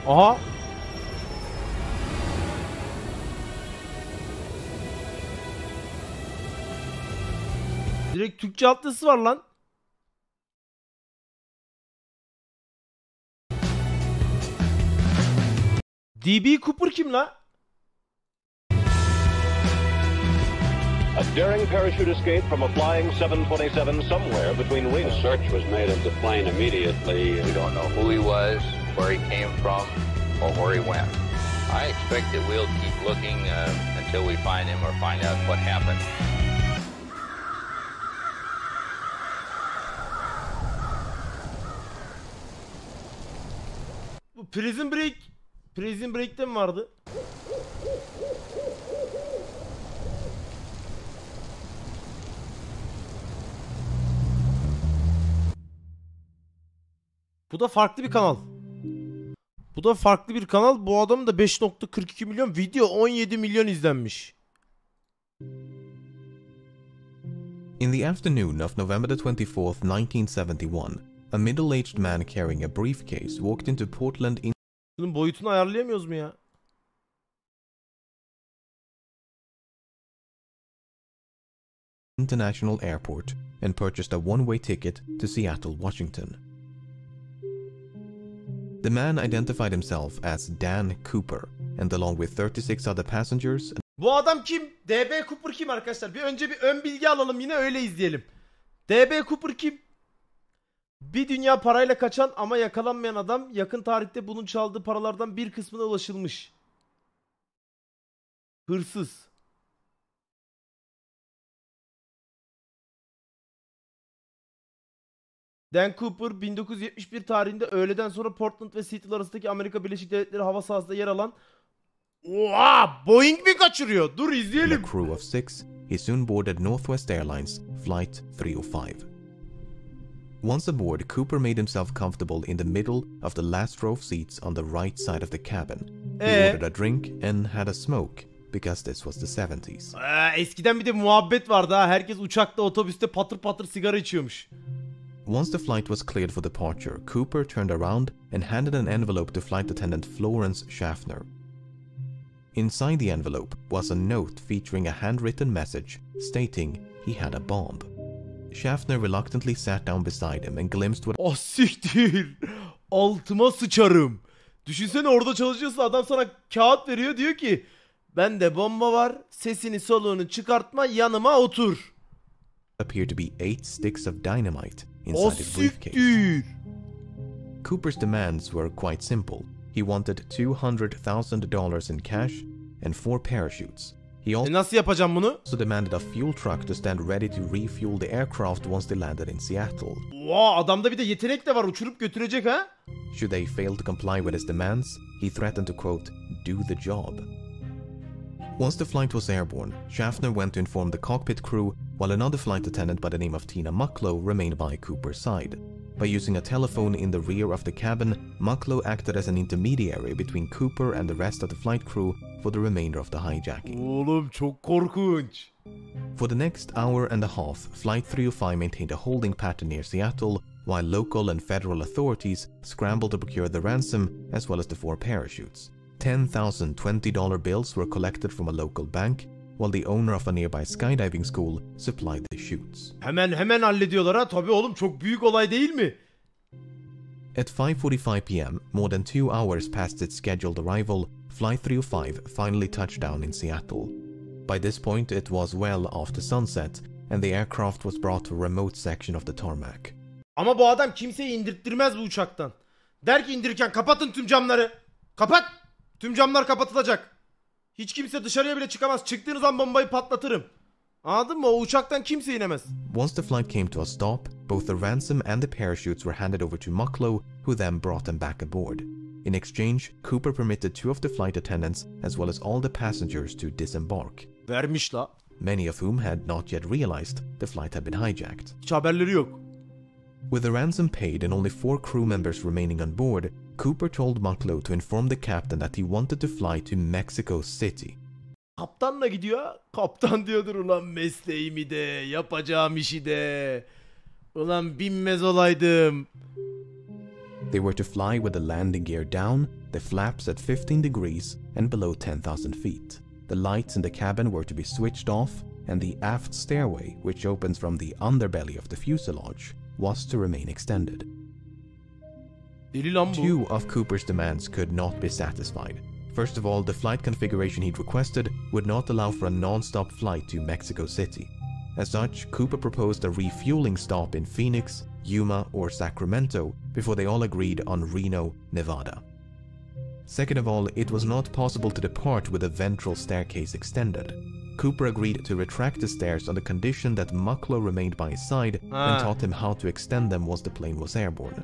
Aha. Direkt Türkçe altyazısı var lan. DB Cooper kim la? A daring parachute escape from a flying 727 somewhere between wings. A search was made of the plane immediately. We don't know who he was, where he came from, or where he went. I expect that we'll keep looking until we find him or find out what happened. Bu Prison Break. Prison Break'te mi vardı? Bu da farklı bir kanal. Bu da farklı bir kanal. Bu adamın da 5.42 milyon video 17 milyon izlenmiş. In the afternoon of November the 24th, 1971, a middle-aged man carrying a briefcase walked into Portland. Bunun boyutunu ayarlayamıyoruz mu ya? International Airport and purchased a one-way ticket to Seattle, Washington. The man identified himself as Dan Cooper and along with 36 other passengers. Bu adam kim? DB Cooper kim arkadaşlar? Bir önce bir ön bilgi alalım, yine öyle izleyelim. DB Cooper kim? Bir dünya parayla kaçan ama yakalanmayan adam. Yakın tarihte bunun çaldığı paralardan bir kısmına ulaşılmış. Hırsız. Dan Cooper 1971 tarihinde öğleden sonra Portland ve Seattle arasındaki Amerika Birleşik Devletleri hava sahasında yer alan Oha! Boeing mi kaçırıyor? Dur izleyelim. A crew of 6, he soon boarded Northwest Airlines Flight 305. Once aboard, Cooper made himself comfortable in the middle of the last row of seats on the right side of the cabin. He ordered a drink and had a smoke because this was the 70s. Eskiden bir de muhabbet vardı ha. Herkes uçakta, otobüste patır patır sigara içiyormuş. Once the flight was cleared for departure, Cooper turned around and handed an envelope to flight attendant Florence Schaffner. Inside the envelope was a note featuring a handwritten message stating he had a bomb. Schaffner reluctantly sat down beside him and glimpsed what... Oh siktir! Altıma sıçarım. Düşünsene orada çalışıyorsun, adam sana kağıt veriyor, diyor ki bende bomba var, sesini soluğunu çıkartma, yanıma otur. Appeared to be 8 sticks of dynamite inside his briefcase. Cooper's demands were quite simple. He wanted $200,000 in cash and 4 parachutes. He nasıl yapacağım bunu? also demanded a fuel truck to stand ready to refuel the aircraft once they landed in Seattle. Wow, adamda bir de yetenek de var, uçurup götürecek ha? Should they fail to comply with his demands, he threatened to quote, "do the job." Once the flight was airborne, Schaffner went to inform the cockpit crew, while another flight attendant by the name of Tina Mucklow remained by Cooper's side. By using a telephone in the rear of the cabin, Mucklow acted as an intermediary between Cooper and the rest of the flight crew for the remainder of the hijacking. Oğlum çok korkunç. For the next hour and a half, Flight 305 maintained a holding pattern near Seattle, while local and federal authorities scrambled to procure the ransom as well as the 4 parachutes. 10,000 $20 bills were collected from a local bank, while the owner of a nearby skydiving school supplied the chutes. Hemen hallediyorlar ha. Tabii oğlum, çok büyük olay değil mi? At 5:45 p.m., more than 2 hours past its scheduled arrival, Flight 305 finally touched down in Seattle. By this point, it was well after sunset, and the aircraft was brought to a remote section of the tarmac. Ama bu adam kimseyi indirttirmez bu uçaktan. Der ki indirirken kapatın tüm camları. Kapat! Tüm camlar kapatılacak. Hiç kimse dışarıya bile çıkamaz. Çıktığınız an bombayı patlatırım. Anladın mı? O uçaktan kimse inemez. Once the flight came to a stop, both the ransom and the parachutes were handed over to Mucklow, who then brought them back aboard. In exchange, Cooper permitted 2 of the flight attendants as well as all the passengers to disembark. Vermiş la. Many of whom had not yet realized the flight had been hijacked. Hiç haberleri yok. With the ransom paid and only 4 crew members remaining on board, Cooper told Mucklow to inform the captain that he wanted to fly to Mexico City. Kaptanla gidiyor. Kaptan diyordur, ulan mesleğimi de, yapacağım işi de. Ulan binmez olaydım. They were to fly with the landing gear down, the flaps at 15 degrees and below 10,000 feet. The lights in the cabin were to be switched off, and the aft stairway, which opens from the underbelly of the fuselage, was to remain extended. Two of Cooper's demands could not be satisfied. First of all, the flight configuration he'd requested would not allow for a non-stop flight to Mexico City. As such, Cooper proposed a refueling stop in Phoenix, Yuma, or Sacramento before they all agreed on Reno, Nevada. Second of all, it was not possible to depart with the ventral staircase extended. Cooper agreed to retract the stairs on the condition that Mucklow remained by his side and taught him how to extend them once the plane was airborne.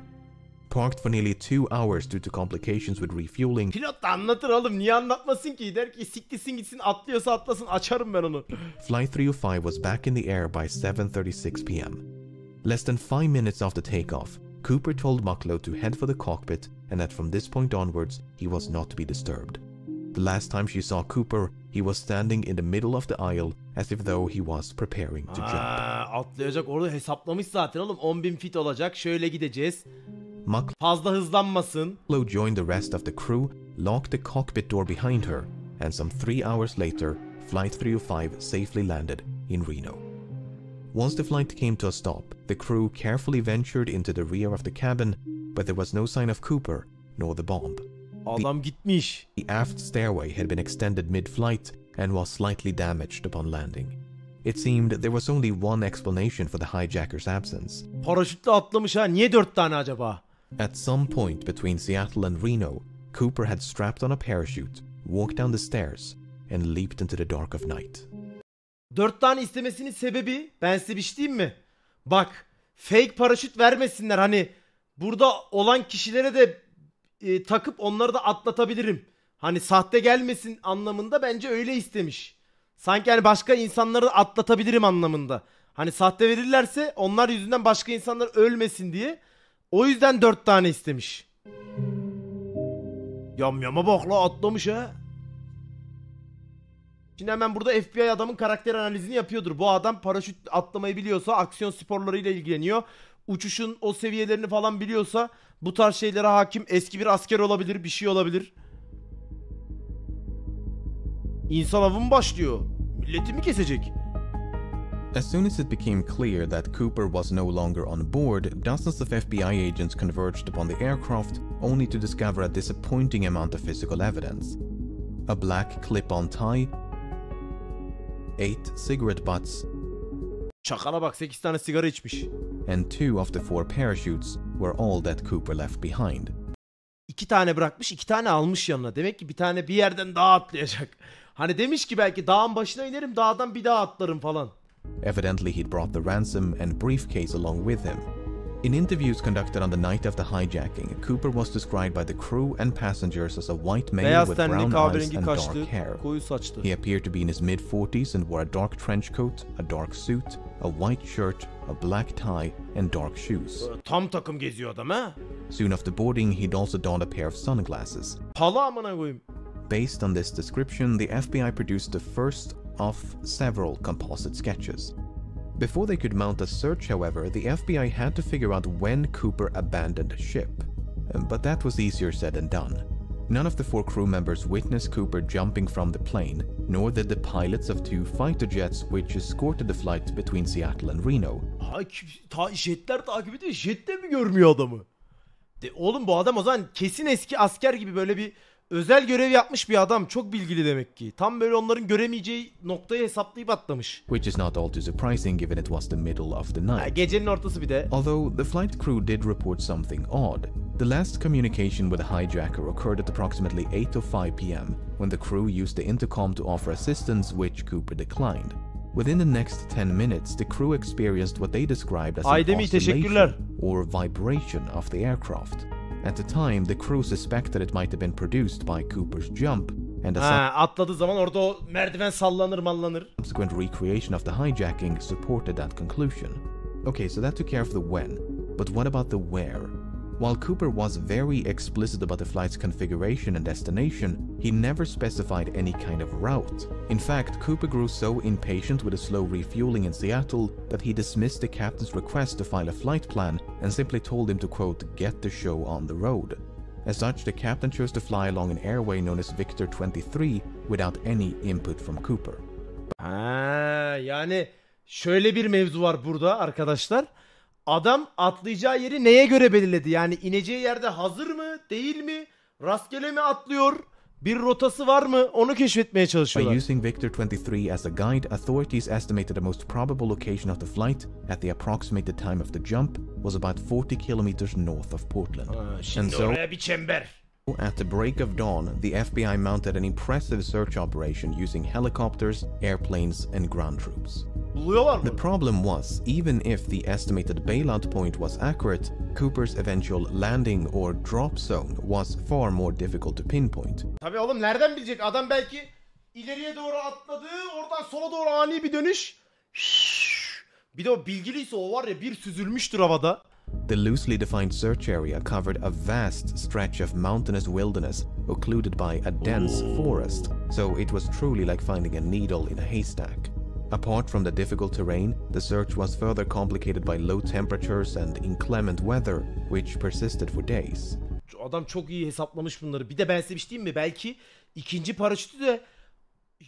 Parked for nearly 2 hours due to complications with refueling. Pilot da anlatır oğlum, niye anlatmasın ki? Der ki siktirsin gitsin, atlıyorsa atlasın, açarım ben onu. Flight 305 was back in the air by 7:36 p.m. Less than 5 minutes after takeoff, Cooper told Mucklow to head for the cockpit and that from this point onwards he was not to be disturbed. The last time she saw Cooper, he was standing in the middle of the aisle as if though he was preparing to jump. Atlayacak, orada hesaplamış zaten oğlum, 10.000 feet olacak, şöyle gideceğiz. Mucklow Fazla hızlanmasın. joined the rest of the crew, locked the cockpit door behind her, and some 3 hours later, Flight 305 safely landed in Reno. Once the flight came to a stop, the crew carefully ventured into the rear of the cabin, but there was no sign of Cooper nor the bomb. Adam gitmiş. The aft stairway had been extended mid-flight and was slightly damaged upon landing. It seemed there was only one explanation for the hijacker's absence. Paraşütle atlamış ha. Niye 4 tane acaba? At some point between Seattle and Reno, Cooper had strapped on a parachute, walked down the stairs, and leaped into the dark of night. 4 tane istemesinin sebebi, ben size bir şey diyeyim mi? Bak, fake paraşüt vermesinler, hani burada olan kişilere de takıp onları da atlatabilirim. Hani sahte gelmesin anlamında bence öyle istemiş. Sanki hani başka insanları da atlatabilirim anlamında. Hani sahte verirlerse onlar yüzünden başka insanlar ölmesin diye. O yüzden 4 tane istemiş. Yama bak la, atlamış ha. Şimdi hemen burada FBI adamın karakter analizini yapıyordur. Bu adam paraşüt atlamayı biliyorsa, aksiyon sporlarıyla ilgileniyor. Uçuşun o seviyelerini falan biliyorsa, bu tarz şeylere hakim, eski bir asker olabilir, bir şey olabilir. İnsan avı mı başlıyor? Milleti mi kesecek? As soon as it became clear that Cooper was no longer on board, dozens of FBI agents converged upon the aircraft, only to discover a disappointing amount of physical evidence. A black clip-on tie, 8 cigarette butts, Çakala bak, 8 tane sigara içmiş. and 2 of the 4 parachutes were all that Cooper left behind. 2 tane bırakmış, 2 tane almış yanına. Demek ki bir tane bir yerden daha atlayacak. Hani demiş ki belki dağın başına inerim, dağdan bir daha atlarım falan. Evidently, he'd brought the ransom and briefcase along with him. In interviews conducted on the night of the hijacking, Cooper was described by the crew and passengers as a white male Beyaz with tenli, brown eyes kahverengi and kaşlı, dark hair. koyu saçlı. He appeared to be in his mid-40s and wore a dark trench coat, a dark suit, a white shirt, a black tie, and dark shoes. Tam takım geziyor adam ha. Soon after boarding, he'd also donned a pair of sunglasses. Pala amına koyayım. Based on this description, the FBI produced the first of several composite sketches. Before they could mount a search, however, the FBI had to figure out when Cooper abandoned ship. But that was easier said than done. None of the 4 crew members witnessed Cooper jumping from the plane, nor did the pilots of 2 fighter jets which escorted the flight between Seattle and Reno. Jetler takip ediyor. Jet de mi görmüyor adamı? Oğlum bu adam o zaman kesin eski asker gibi böyle bir özel görev yapmış bir adam. Çok bilgili demek ki. Tam böyle onların göremeyeceği noktayı hesaplayıp atlamış. Which is not all too surprising given it was the middle of the night. Gecenin ortası bir de. Although the flight crew did report something odd. The last communication with the hijacker occurred at approximately 8:05 p.m. when the crew used the intercom to offer assistance, which Cooper declined. Within the next 10 minutes, the crew experienced what they described as an Aydemir, teşekkürler. oscillation or vibration of the aircraft. At the time, the crew suspected it might have been produced by Cooper's jump, and a atladığı zaman orada o merdiven sallanır mallanır. subsequent recreation of the hijacking supported that conclusion. Okay, so that took care of the when, but what about the where? While Cooper was very explicit about the flight's configuration and destination, he never specified any kind of route. In fact, Cooper grew so impatient with the slow refueling in Seattle that he dismissed the captain's request to file a flight plan and simply told him to, quote, get the show on the road. As such, the captain chose to fly along an airway known as Victor 23 without any input from Cooper. Yani şöyle bir mevzu var burada arkadaşlar. Adam atlayacağı yeri neye göre belirledi? Yani ineceği yerde hazır mı, değil mi? Rastgele mi atlıyor? Bir rotası var mı? Onu keşfetmeye çalışıyorlar. By using Victor 23 as a guide, authorities estimated the most probable location of the flight at the approximated time of the jump was about 40 kilometers north of Portland. Şimdi oraya bir çember. At the break of dawn, the FBI mounted an impressive search operation using helicopters, airplanes, and ground troops. Buluyorlar mı? The problem was, even if the estimated bailout point was accurate, Cooper's eventual landing or drop zone was far more difficult to pinpoint. Tabii oğlum nereden bilecek? Adam belki ileriye doğru atladı, oradan sola doğru ani bir dönüş. Bir de o bilgiliyse o var ya bir süzülmüştür havada. The loosely defined search area covered a vast stretch of mountainous wilderness occluded by a dense forest, so it was truly like finding a needle in a haystack. Apart from the difficult terrain, the search was further complicated by low temperatures and inclement weather, which persisted for days. Adam çok iyi hesaplamış bunları. Bir de ben size bir şey diyeyim mi? Belki ikinci paraşütü de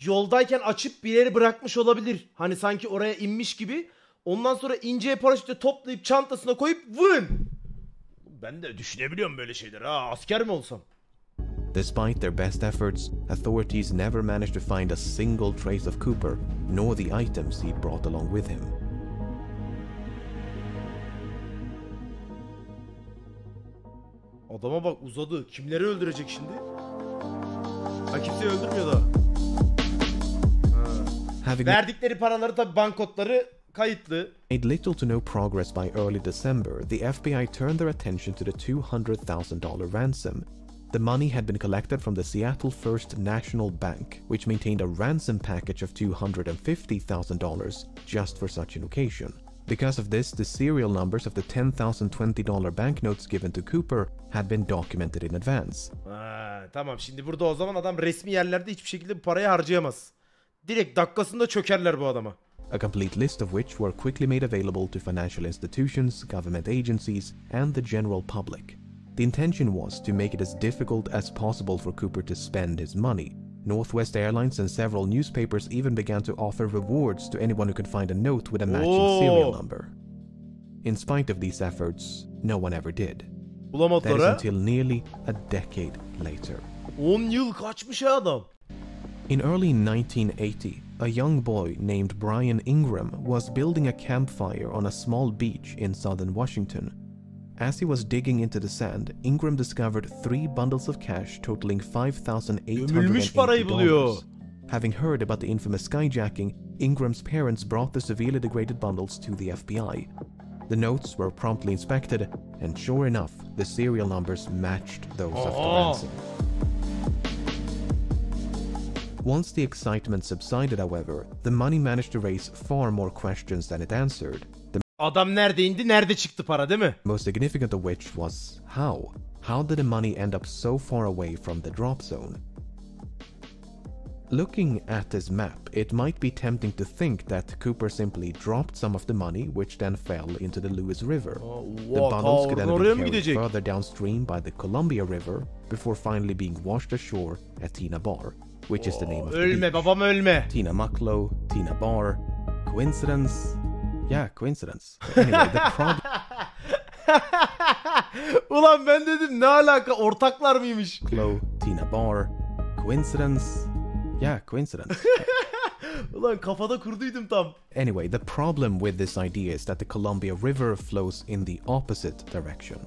yoldayken açıp bir yere bırakmış olabilir. Hani sanki oraya inmiş gibi. Ondan sonra ince paraşütü toplayıp çantasına koyup vın! Ben de düşünebiliyorum böyle şeyleri. Ha, asker mi olsam? Despite their best efforts, authorities never managed to find a single trace of Cooper, nor the items he brought along with him. Adama bak uzadı. Kimleri öldürecek şimdi? Ha kimseyi öldürmüyor da. Verdikleri paraları tabi banknotları kayıtlı. Made little to no progress by early December, the FBI turned their attention to the $200,000 ransom. The money had been collected from the Seattle First National Bank, which maintained a ransom package of $250,000 just for such an occasion. Because of this, the serial numbers of the $10,020 banknotes given to Cooper had been documented in advance. Tamam şimdi burada o zaman adam resmi yerlerde hiçbir şekilde bu parayı harcayamaz. Direkt dakikasında çökerler bu adama. A complete list of which were quickly made available to financial institutions, government agencies, and the general public. The intention was to make it as difficult as possible for Cooper to spend his money. Northwest Airlines and several newspapers even began to offer rewards to anyone who could find a note with a matching serial number. In spite of these efforts, no one ever did. That is until nearly a decade later. 10 yıl kaçmış ya adam. In early 1980, a young boy named Brian Ingram was building a campfire on a small beach in southern Washington. As he was digging into the sand, Ingram discovered 3 bundles of cash totaling $5,880. Having heard about the infamous skyjacking, Ingram's parents brought the severely degraded bundles to the FBI. The notes were promptly inspected, and sure enough, the serial numbers matched those of the ransom. Once the excitement subsided, however, the money managed to raise far more questions than it answered. Adam nerede indi, nerede çıktı para değil mi? Most significant of which was how? How did the money end up so far away from the drop zone? Looking at this map, it might be tempting to think that Cooper simply dropped some of the money, which then fell into the Lewis River. The bundles could then have been carried further downstream by the Columbia River before finally being washed ashore at Tina Bar, which is the name of the Ölme beach. babam ölme. Tina Mucklow, Tina Bar. Coincidence? Yeah, coincidence. Anyway, the problem... Ulan ben dedim ne alaka, ortaklar mıymış? Tina Bar. Coincidence? Yeah, coincidence. Ulan kafada kurduydum tam. Anyway, the problem with this idea is that the Columbia River flows in the opposite direction.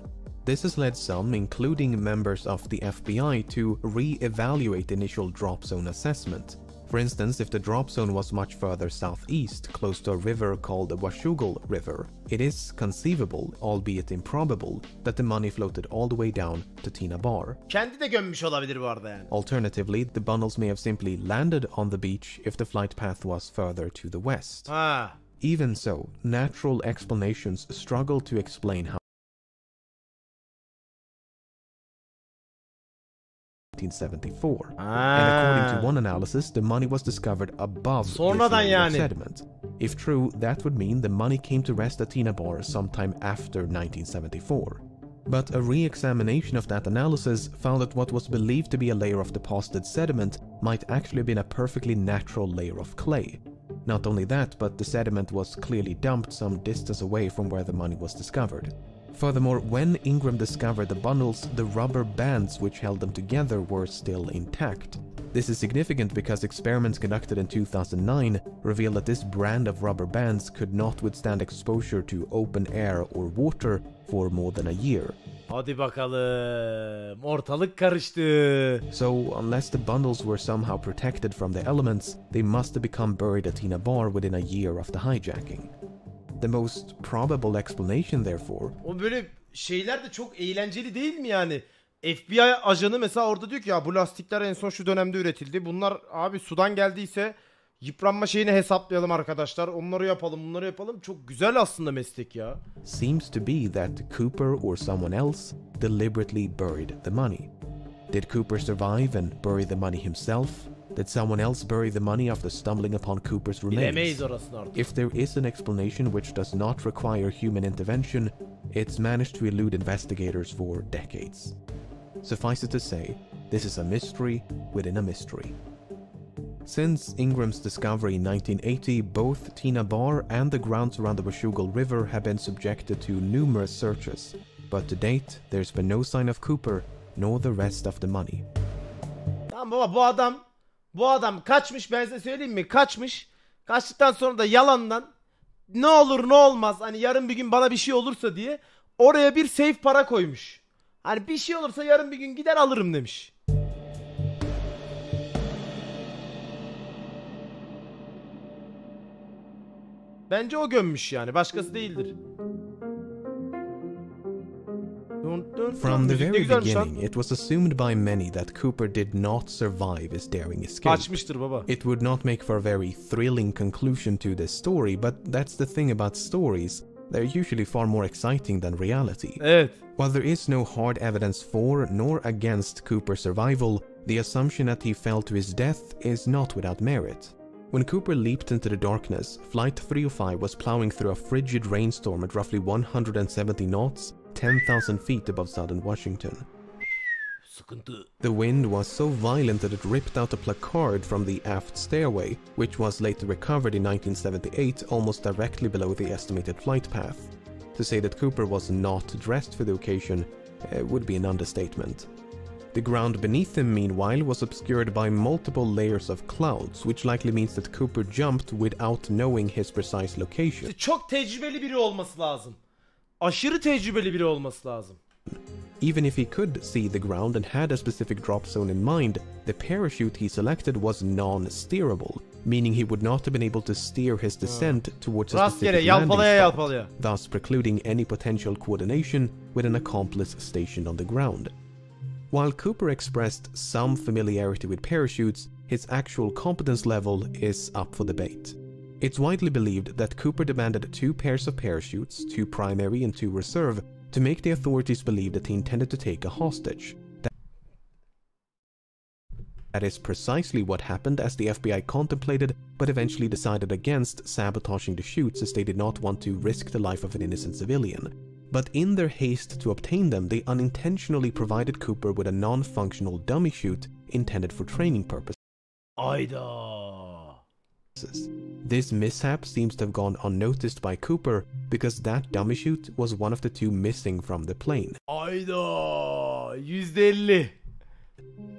This has led some, including members of the FBI, to re-evaluate the initial drop zone assessment. For instance, if the drop zone was much further southeast, close to a river called the Washougal River, it is conceivable, albeit improbable, that the money floated all the way down to Tina Bar. Kendi de gömmüş olabilir bu arada yani. Alternatively, the bundles may have simply landed on the beach if the flight path was further to the west. Even so, natural explanations struggle to explain how 1974. And according to one analysis, the money was discovered above this layer of sediment. If true, that would mean the money came to rest at Tina Bar sometime after 1974. But a re-examination of that analysis found that what was believed to be a layer of deposited sediment might actually have been a perfectly natural layer of clay. Not only that, but the sediment was clearly dumped some distance away from where the money was discovered. Furthermore, when Ingram discovered the bundles, the rubber bands which held them together were still intact. This is significant because experiments conducted in 2009 revealed that this brand of rubber bands could not withstand exposure to open air or water for more than a year. Hadi bakalım. Ortalık karıştı. So, unless the bundles were somehow protected from the elements, they must have become buried at Tina Bar within a year of the hijacking. The most probable explanation, therefore... O böyle şeyler de çok eğlenceli değil mi yani? FBI ajanı mesela orada diyor ki ya bu lastikler en son şu dönemde üretildi. Bunlar abi sudan geldiyse yıpranma şeyini hesaplayalım arkadaşlar. Onları yapalım, bunları yapalım. Çok güzel aslında meslek ya. Seems to be that Cooper or someone else deliberately buried the money. Did Cooper survive and bury the money himself? Did someone else bury the money after stumbling upon Cooper's Bilemeyiz remains? orasını artık. If there is an explanation which does not require human intervention, it's managed to elude investigators for decades. Suffice it to say, this is a mystery within a mystery. Since Ingram's discovery in 1980, both Tina Bar and the grounds around the Washougal River have been subjected to numerous searches, but to date, there's been no sign of Cooper nor the rest of the money. Tamam baba bu adam kaçmış, ben size söyleyeyim mi? Kaçmış. Kaçtıktan sonra da yalandan ne olur ne olmaz hani yarın bir gün bana bir şey olursa diye oraya bir safe para koymuş. Hani bir şey olursa yarın bir gün gider alırım demiş. Bence o gömmüş yani. Başkası değildir. From the very beginning, it was assumed by many that Cooper did not survive his daring escape. Kaçmıştır baba. It would not make for a very thrilling conclusion to this story, but that's the thing about stories. They're usually far more exciting than reality. Evet. While there is no hard evidence for nor against Cooper's survival, the assumption that he fell to his death is not without merit. When Cooper leaped into the darkness, Flight 305 was plowing through a frigid rainstorm at roughly 170 knots, 10,000 feet above southern Washington. The wind was so violent that it ripped out a placard from the aft stairway, which was later recovered in 1978 almost directly below the estimated flight path. To say that Cooper was not dressed for the occasion would be an understatement. The ground beneath him, meanwhile, was obscured by multiple layers of clouds, which likely means that Cooper jumped without knowing his precise location. Çok tecrübeli biri olması lazım. Aşırı tecrübeli biri olması lazım. Even if he could see the ground and had a specific drop zone in mind, the parachute he selected was non-steerable, meaning he would not have been able to steer his descent towards a specific landing spot, thus precluding any potential coordination with an accomplice stationed on the ground. While Cooper expressed some familiarity with parachutes, his actual competence level is up for debate. It's widely believed that Cooper demanded 2 pairs of parachutes, 2 primary and 2 reserve, to make the authorities believe that he intended to take a hostage. That is precisely what happened, as the FBI contemplated but eventually decided against sabotaging the chutes, as they did not want to risk the life of an innocent civilian. But in their haste to obtain them, they unintentionally provided Cooper with a non-functional dummy chute intended for training purposes. This mishap seems to have gone unnoticed by Cooper because that dummy chute was one of the 2 missing from the plane. %50.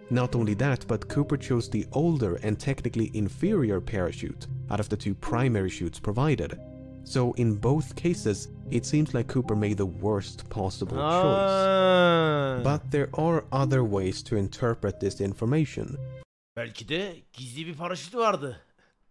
Not only that, but Cooper chose the older and technically inferior parachute out of the 2 primary chutes provided. So in both cases, it seems like Cooper made the worst possible choice. But there are other ways to interpret this information. Belki de gizli bir paraşütü vardı.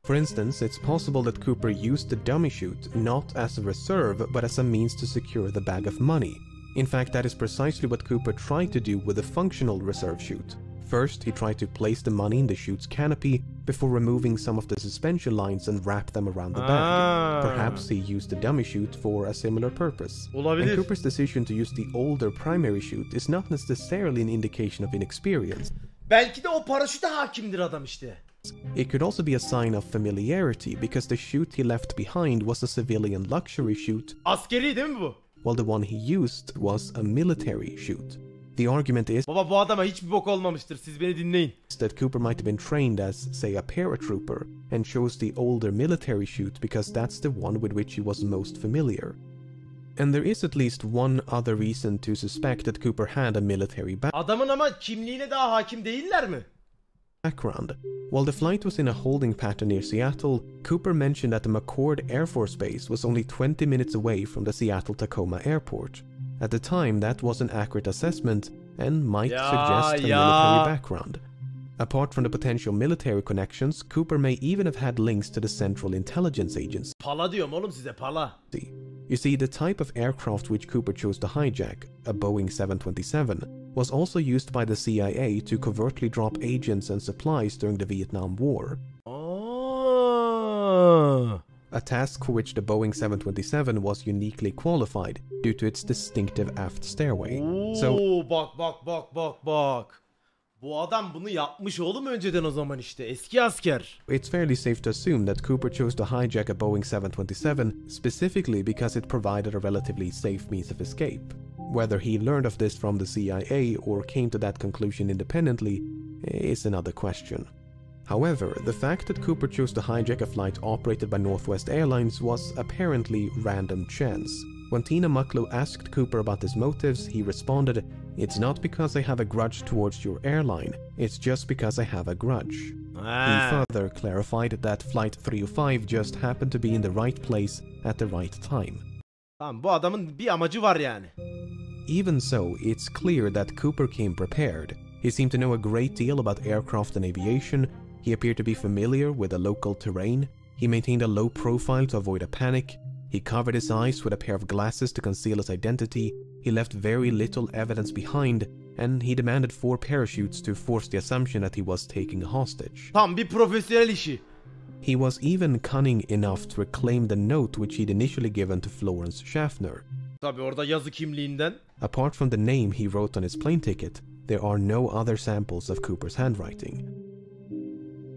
For instance, it's possible that Cooper used the dummy chute not as a reserve, but as a means to secure the bag of money. In fact, that is precisely what Cooper tried to do with the functional reserve chute. First, he tried to place the money in the chute's canopy before removing some of the suspension lines and wrap them around the bag. Perhaps he used the dummy chute for a similar purpose. And Cooper's decision to use the older primary chute is not necessarily an indication of inexperience. Belki de o paraşüte hakimdir adam işte. It could also be a sign of familiarity because the chute he left behind was a civilian luxury chute. Askeri değil mi bu? while the one he used was a military chute. The argument is Baba bu adama hiçbir bok olmamıştır. Siz beni dinleyin. that Cooper might have been trained as, say, a paratrooper and chose the older military chute because that's the one with which he was most familiar. And there is at least one other reason to suspect that Cooper had a military Adamın ama kimliğine daha hakim değiller mi? background. While the flight was in a holding pattern near Seattle, Cooper mentioned that the McCord Air Force Base was only 20 minutes away from the Seattle-Tacoma airport. At the time, that was an accurate assessment and might suggest a military background. Apart from the potential military connections, Cooper may even have had links to the Central Intelligence Agency. Pala diyorum oğlum size, pala. You see, the type of aircraft which Cooper chose to hijack, a Boeing 727, was also used by the CIA to covertly drop agents and supplies during the Vietnam War. Oh. A task for which the Boeing 727 was uniquely qualified due to its distinctive aft stairway. So, Bak. Bu adam bunu yapmış oğlum önceden o zaman işte. Eski asker. it's fairly safe to assume that Cooper chose to hijack a Boeing 727 specifically because it provided a relatively safe means of escape. Whether he learned of this from the CIA or came to that conclusion independently is another question. However, the fact that Cooper chose to hijack a flight operated by Northwest Airlines was apparently random chance. When Tina Mucklow asked Cooper about his motives, he responded, "It's not because I have a grudge towards your airline, it's just because I have a grudge." He further clarified that Flight 305 just happened to be in the right place at the right time. Tamam, bu adamın bir amacı var yani. Even so, it's clear that Cooper came prepared. He seemed to know a great deal about aircraft and aviation. He appeared to be familiar with the local terrain. He maintained a low profile to avoid a panic. He covered his eyes with a pair of glasses to conceal his identity. He left very little evidence behind, and he demanded 4 parachutes to force the assumption that he was taking a hostage. Tam bir profesyonel işi. He was even cunning enough to reclaim the note which he'd initially given to Florence Schaffner. Tabii orada yazı kimliğinden. Apart from the name he wrote on his plane ticket, there are no other samples of Cooper's handwriting.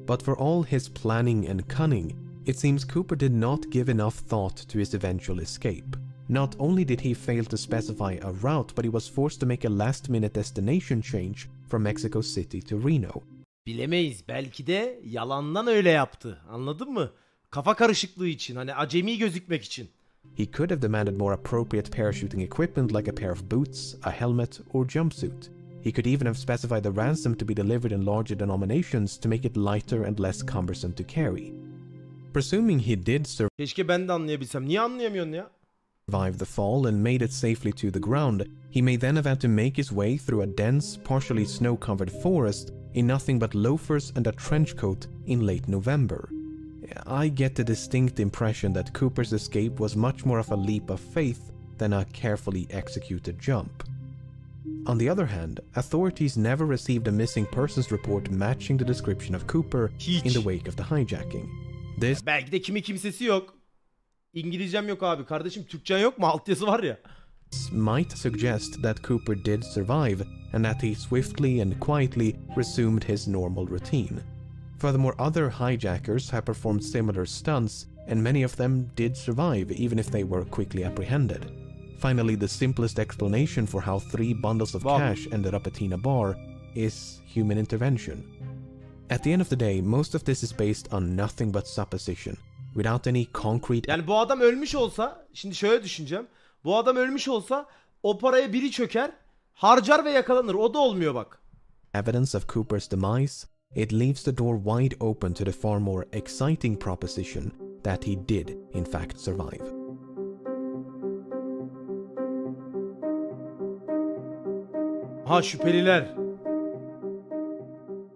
But for all his planning and cunning, it seems Cooper did not give enough thought to his eventual escape. Not only did he fail to specify a route, but he was forced to make a last-minute destination change from Mexico City to Reno. Bilemeyiz. Belki de yalandan öyle yaptı. Anladın mı? Kafa karışıklığı için. Hani acemi gözükmek için. He could have demanded more appropriate parachuting equipment like a pair of boots, a helmet, or jumpsuit. He could even have specified the ransom to be delivered in larger denominations to make it lighter and less cumbersome to carry. Presuming he did Keşke ben de anlayabilsem. Niye anlayamıyorsun ya? survive the fall and made it safely to the ground, he may then have had to make his way through a dense, partially snow-covered forest in nothing but loafers and a trench coat in late November. I get the distinct impression that Cooper's escape was much more of a leap of faith than a carefully executed jump. On the other hand, authorities never received a missing persons report matching the description of Cooper in the wake of the hijacking. This Belki de kimi kimsesi yok. İngilizcem yok abi. Kardeşim Türkçen yok mu? Altyazı var ya. might suggest that Cooper did survive and that he swiftly and quietly resumed his normal routine. Furthermore, other hijackers have performed similar stunts, and many of them did survive even if they were quickly apprehended. Finally, the simplest explanation for how 3 bundles of cash ended up at Tina Bar is human intervention. At the end of the day, most of this is based on nothing but supposition, without any concrete Yani bu adam ölmüş olsa, şimdi şöyle düşüneceğim. Bu adam ölmüş olsa o paraya biri çöker, harcar ve yakalanır. O da olmuyor bak. evidence of Cooper's demise. It leaves the door wide open to the far more exciting proposition that he did, in fact, survive. Ha, şüpheliler.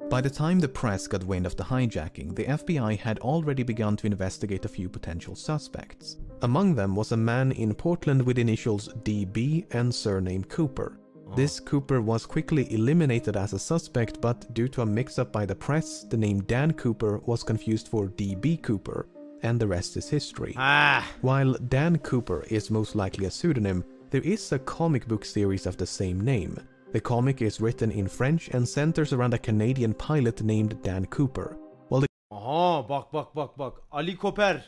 By the time the press got wind of the hijacking, the FBI had already begun to investigate a few potential suspects. Among them was a man in Portland with initials DB and surname Cooper. This Cooper was quickly eliminated as a suspect, but due to a mix-up by the press, the name Dan Cooper was confused for DB Cooper, and the rest is history. While Dan Cooper is most likely a pseudonym, there is a comic book series of the same name. The comic is written in French and centers around a Canadian pilot named Dan Cooper. While the Aha, bak. Ali Cooper.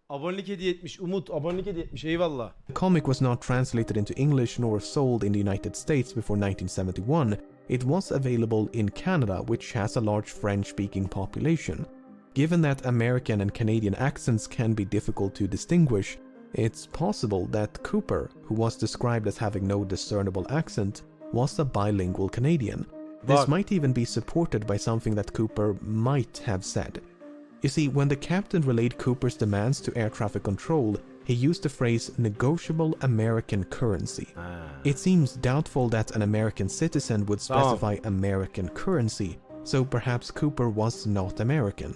Abonelik hediye etmiş. Umut abonelik hediye etmiş. Eyvallah. The comic was not translated into English nor sold in the United States before 1971. It was available in Canada, which has a large French-speaking population. Given that American and Canadian accents can be difficult to distinguish, it's possible that Cooper, who was described as having no discernible accent, was a bilingual Canadian. This might even be supported by something that Cooper might have said. You see, when the captain relayed Cooper's demands to air traffic control, he used the phrase negotiable American currency. It seems doubtful that an American citizen would specify American currency, so perhaps Cooper was not American.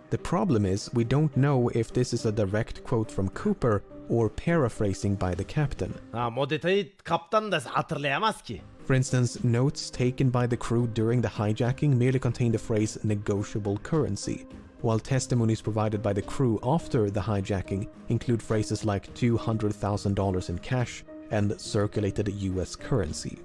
The problem is, we don't know if this is a direct quote from Cooper or paraphrasing by the captain. O detayı kaptan da hatırlayamaz ki. For instance, notes taken by the crew during the hijacking merely contain the phrase negotiable currency, while testimonies provided by the crew after the hijacking include phrases like $200,000 in cash and circulated US currency.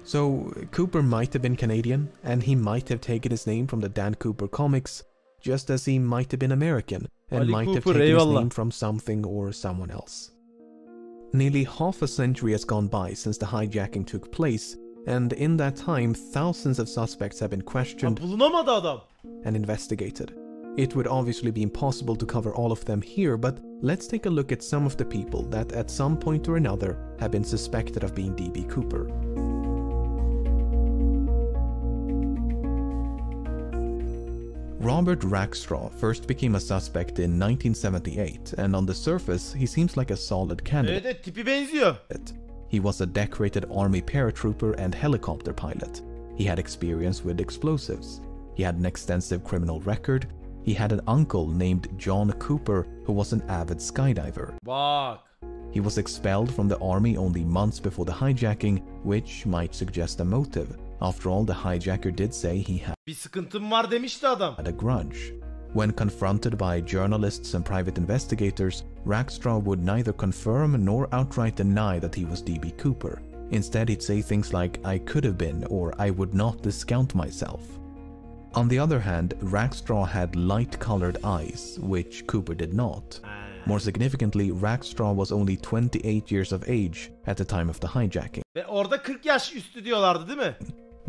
So Cooper might have been Canadian, and he might have taken his name from the Dan Cooper comics, just as he might have been American and might have taken his name from something or someone else. Nearly half a century has gone by since the hijacking took place, and in that time thousands of suspects have been questioned and investigated. It would obviously be impossible to cover all of them here, but let's take a look at some of the people that at some point or another have been suspected of being D.B. Cooper. Robert Rackstraw first became a suspect in 1978, and on the surface, he seems like a solid candidate. Evet, tipi benziyor. He was a decorated army paratrooper and helicopter pilot. He had experience with explosives. He had an extensive criminal record. He had an uncle named John Cooper who was an avid skydiver. Bak. He was expelled from the army only months before the hijacking, which might suggest a motive. After all, the hijacker did say he had Bir sıkıntım var demişti adam. a grudge. When confronted by journalists and private investigators, Rackstraw would neither confirm nor outright deny that he was D.B. Cooper. Instead, he'd say things like, "I could have been," or "I would not discount myself." On the other hand, Rackstraw had light-colored eyes, which Cooper did not. More significantly, Rackstraw was only 28 years of age at the time of the hijacking. Ve orada 40 yaş üstü diyorlardı değil mi?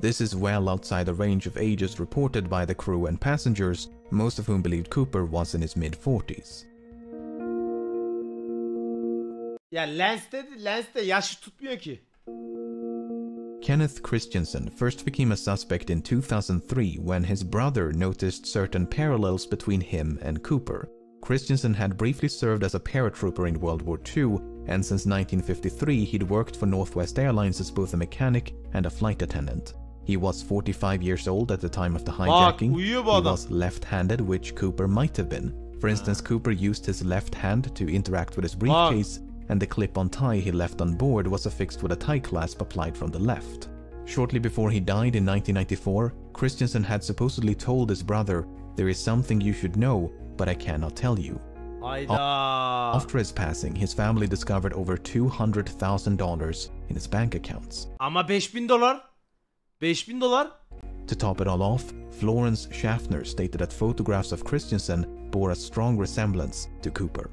This is well outside the range of ages reported by the crew and passengers, most of whom believed Cooper was in his mid-40s. Ya Lens'te yaşı tutmuyor ki. Kenneth Christensen first became a suspect in 2003 when his brother noticed certain parallels between him and Cooper. Christensen had briefly served as a paratrooper in World War II, and since 1953 he'd worked for Northwest Airlines as both a mechanic and a flight attendant. He was 45 years old at the time of the hijacking. He was left-handed, which Cooper might have been. For instance, Cooper used his left hand to interact with his briefcase, and the clip-on tie he left on board was affixed with a tie clasp applied from the left. Shortly before he died in 1994, Christensen had supposedly told his brother, "There is something you should know, but I cannot tell you." After his passing, his family discovered over $200,000 in his bank accounts. Ama $5.000? $5.000? To top it all off, Florence Schaffner stated that photographs of Christensen bore a strong resemblance to Cooper.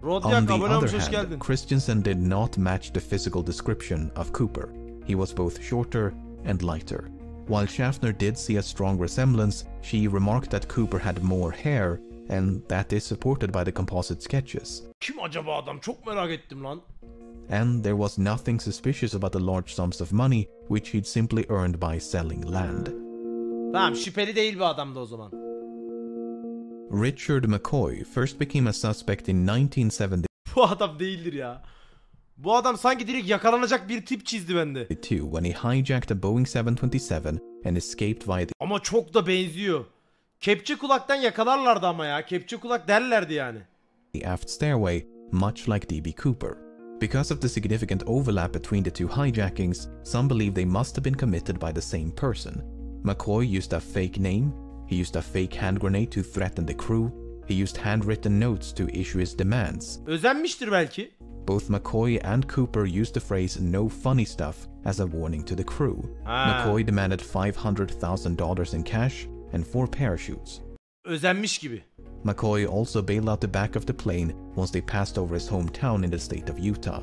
On the other hand, Christensen did not match the physical description of Cooper. He was both shorter and lighter. While Schaffner did see a strong resemblance, she remarked that Cooper had more hair, and that is supported by the composite sketches. Kim acaba adam? Çok merak ettim lan. And there was nothing suspicious about the large sums of money which he'd simply earned by selling land. Tamam, şüpheli değil bir adamdı o zaman. Richard McCoy first became a suspect in 1970. Bu adam değildir ya. Bu adam sanki direkt yakalanacak bir tip çizdi bende. When he hijacked a Boeing 727 and escaped via the Ama çok da benziyor. Kepçe kulaktan yakalarlardı ama ya. Kepçe kulak derlerdi yani. aft stairway, much like D.B. Cooper. Because of the significant overlap between the two hijackings, some believe they must have been committed by the same person. McCoy used a fake name, he used a fake hand grenade to threaten the crew, he used handwritten notes to issue his demands. Özenmiştir belki. Both McCoy and Cooper used the phrase "no funny stuff" as a warning to the crew. McCoy demanded $500,000 in cash and 4 parachutes. Özenmiş gibi. McCoy also bailed out the back of the plane once they passed over his hometown in the state of Utah.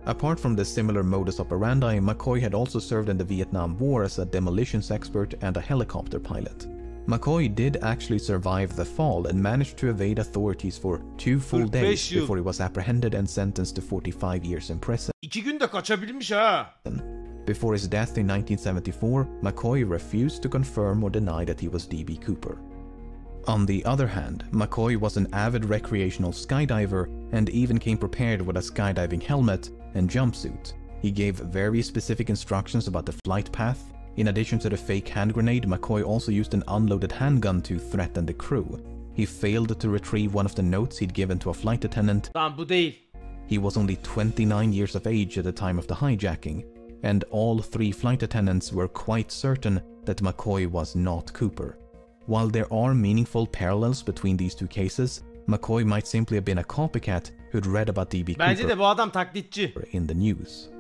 Apart from the similar modus operandi, McCoy had also served in the Vietnam War as a demolitions expert and a helicopter pilot. McCoy did actually survive the fall and managed to evade authorities for 2 full days before he was apprehended and sentenced to 45 years in prison. 2 günde kaçabilmiş ha. Before his death in 1974, McCoy refused to confirm or deny that he was D.B. Cooper. On the other hand, McCoy was an avid recreational skydiver and even came prepared with a skydiving helmet and jumpsuit. He gave very specific instructions about the flight path. In addition to the fake hand grenade, McCoy also used an unloaded handgun to threaten the crew. He failed to retrieve one of the notes he'd given to a flight attendant. Tamam bu değil. He was only 29 years of age at the time of the hijacking, and all 3 flight attendants were quite certain that McCoy was not Cooper. While there are meaningful parallels between these 2 cases, McCoy might simply have been a copycat who'd read about D.B. Bence Cooper de bu adam taklitçi. in the news.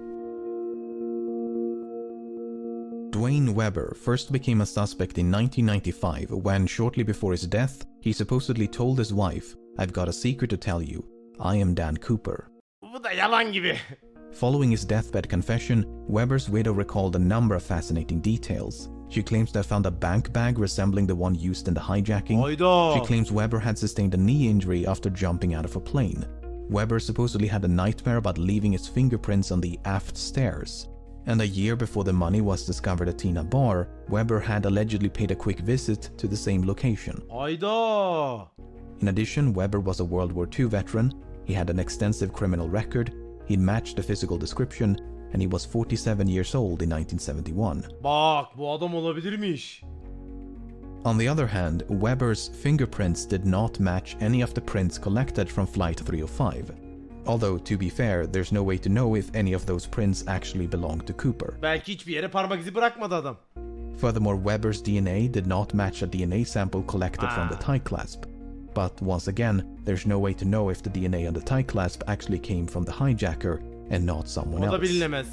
Dwayne Webber first became a suspect in 1995 when, shortly before his death, he supposedly told his wife, "I've got a secret to tell you. I am Dan Cooper." Bu da yalan gibi. Following his deathbed confession, Webber's widow recalled a number of fascinating details. She claims to have found a bank bag resembling the one used in the hijacking. Hayda. She claims Webber had sustained a knee injury after jumping out of a plane. Webber supposedly had a nightmare about leaving his fingerprints on the aft stairs. And a year before the money was discovered at Tina Bar, Webber had allegedly paid a quick visit to the same location. Hayda. In addition, Webber was a World War II veteran, he had an extensive criminal record, he'd matched the physical description, and he was 47 years old in 1971. Bak bu adam olabilirmiş. On the other hand, Webber's fingerprints did not match any of the prints collected from Flight 305. Although, to be fair, there's no way to know if any of those prints actually belong to Cooper. Belki hiçbir yere parmak izi bırakmadı adam. Furthermore, Webber's DNA did not match a DNA sample collected from the tie clasp. But once again, there's no way to know if the DNA on the tie clasp actually came from the hijacker and not someone O da else. bilinemez.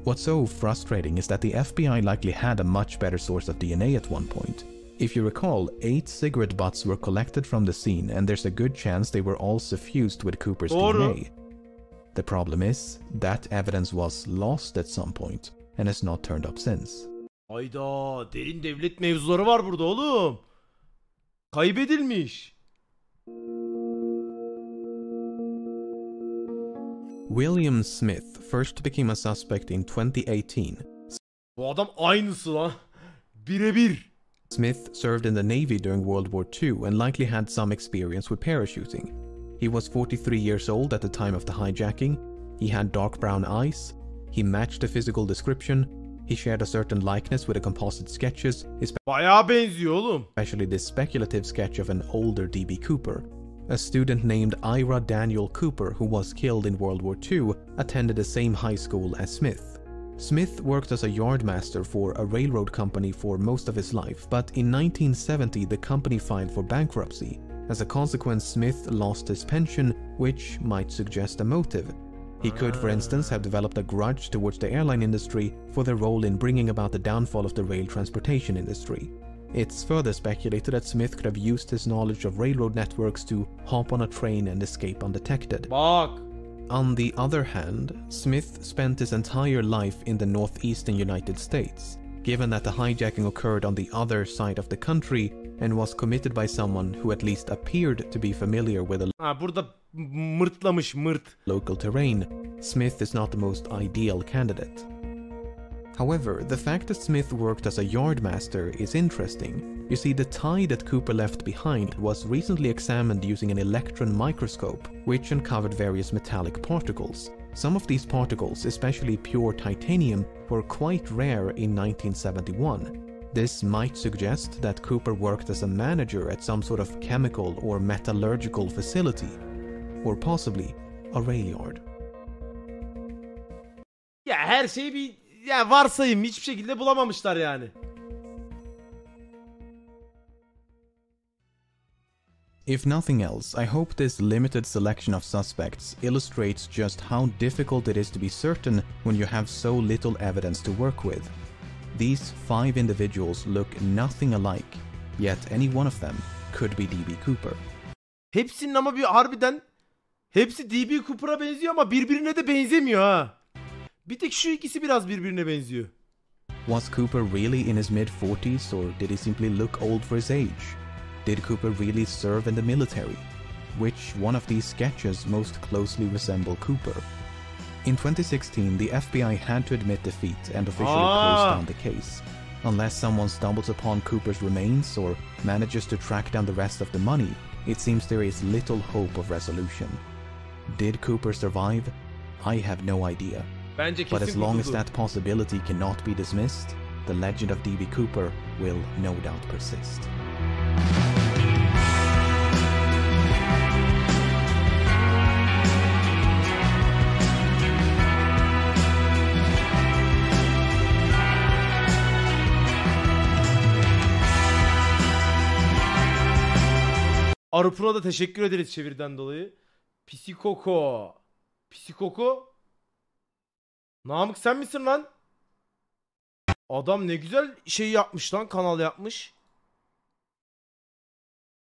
What's so frustrating is that the FBI likely had a much better source of DNA at one point. If you recall, 8 cigarette butts were collected from the scene, and there's a good chance they were all suffused with Cooper's DNA. The problem is, that evidence was lost at some point, and has not turned up since. Hayda, derin devlet mevzuları var burada oğlum. Kaybedilmiş. William Smith first became a suspect in 2018. Bu adam aynısı lan. Birebir. Smith served in the Navy during World War II and likely had some experience with parachuting. He was 43 years old at the time of the hijacking. He had dark brown eyes. He matched the physical description. He shared a certain likeness with the composite sketches, Bayağı benziyor oğlum. especially this speculative sketch of an older D.B. Cooper. A student named Ira Daniel Cooper, who was killed in World War II, attended the same high school as Smith. Smith worked as a yardmaster for a railroad company for most of his life, but in 1970 the company filed for bankruptcy. As a consequence, Smith lost his pension, which might suggest a motive. He could, for instance, have developed a grudge towards the airline industry for their role in bringing about the downfall of the rail transportation industry. It's further speculated that Smith could have used his knowledge of railroad networks to hop on a train and escape undetected. Bak. On the other hand, Smith spent his entire life in the northeastern United States, given that the hijacking occurred on the other side of the country and was committed by someone who at least appeared to be familiar with the Burada mırtlamış mırt. local terrain. Smith is not the most ideal candidate. However, the fact that Smith worked as a yardmaster is interesting. You see, the tie that Cooper left behind was recently examined using an electron microscope, which uncovered various metallic particles. Some of these particles, especially pure titanium, were quite rare in 1971. This might suggest that Cooper worked as a manager at some sort of chemical or metallurgical facility, or possibly a rail yard. Ya her şeyi bir varsayım, hiçbir şekilde bulamamışlar yani. If nothing else, I hope this limited selection of suspects illustrates just how difficult it is to be certain when you have so little evidence to work with. These 5 individuals look nothing alike, yet any one of them could be D.B. Cooper. Hepsinin ama bir harbiden hepsi DB Cooper'a benziyor ama birbirine de benzemiyor ha. Bir tek şu ikisi biraz birbirine benziyor. Was Cooper really in his mid-40s, or did he simply look old for his age? Did Cooper really serve in the military? Which one of these sketches most closely resemble Cooper? In 2016, the FBI had to admit defeat and officially close down the case. Unless someone stumbles upon Cooper's remains or manages to track down the rest of the money, it seems there is little hope of resolution. Did Cooper survive? I have no idea. Bence But as kesin long as kurtuldu. that possibility cannot be dismissed, the legend of D.B. Cooper will no doubt persist. Arup'una da teşekkür ederiz çeviriden dolayı. Psikoko. Psikoko? Namık sen misin lan? Adam ne güzel şey yapmış lan, kanal yapmış.